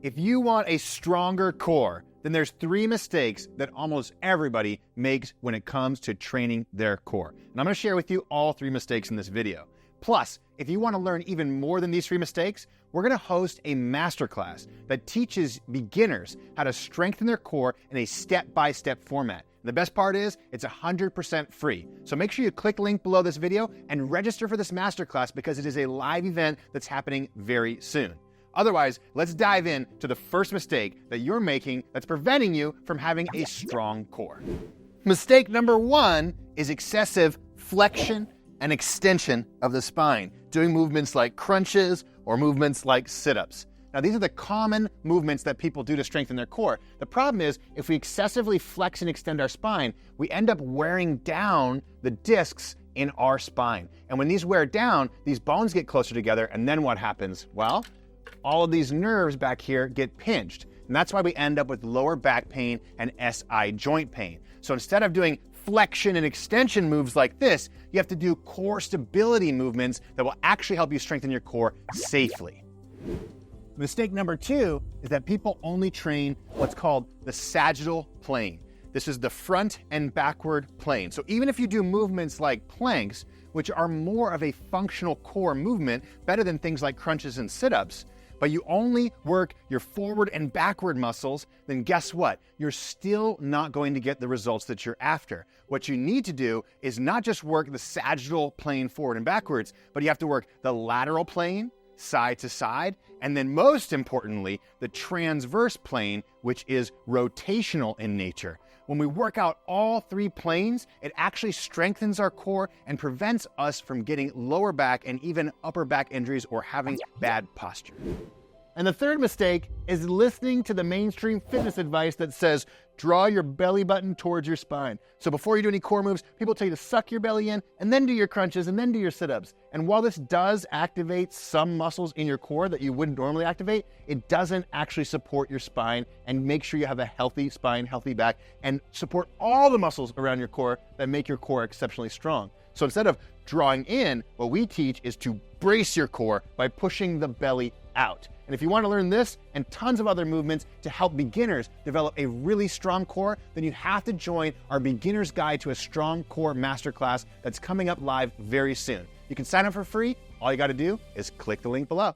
If you want a stronger core, then there's 3 mistakes that almost everybody makes when it comes to training their core. And I'm going to share with you all 3 mistakes in this video. Plus, if you want to learn even more than these 3 mistakes, we're going to host a masterclass that teaches beginners how to strengthen their core in a step-by-step format. And the best part is it's 100% free. So make sure you click the link below this video and register for this masterclass because it is a live event that's happening very soon. Otherwise, let's dive in to the first mistake that you're making that's preventing you from having a strong core. Mistake number 1 is excessive flexion and extension of the spine, doing movements like crunches or movements like sit-ups. Now, these are the common movements that people do to strengthen their core. The problem is, if we excessively flex and extend our spine, we end up wearing down the discs in our spine. And when these wear down, these bones get closer together, and then what happens? Well, all of these nerves back here get pinched. And that's why we end up with lower back pain and SI joint pain. So instead of doing flexion and extension moves like this, you have to do core stability movements that will actually help you strengthen your core safely. Mistake number 2 is that people only train what's called the sagittal plane. This is the front and backward plane. So even if you do movements like planks, which are more of a functional core movement, better than things like crunches and sit-ups, but you only work your forward and backward muscles, then guess what? You're still not going to get the results that you're after. What you need to do is not just work the sagittal plane forward and backwards, but you have to work the lateral plane, side to side, and then most importantly, the transverse plane, which is rotational in nature. When we work out all 3 planes, it actually strengthens our core and prevents us from getting lower back and even upper back injuries or having bad posture. And the third mistake is listening to the mainstream fitness advice that says, draw your belly button towards your spine. So before you do any core moves, people tell you to suck your belly in and then do your crunches and then do your sit-ups. And while this does activate some muscles in your core that you wouldn't normally activate, it doesn't actually support your spine and make sure you have a healthy spine, healthy back, and support all the muscles around your core that make your core exceptionally strong. So instead of drawing in, what we teach is to brace your core by pushing the belly out. And if you want to learn this and tons of other movements to help beginners develop a really strong core, then you have to join our Beginner's Guide to a Strong Core Masterclass that's coming up live very soon. You can sign up for free. All you got to do is click the link below.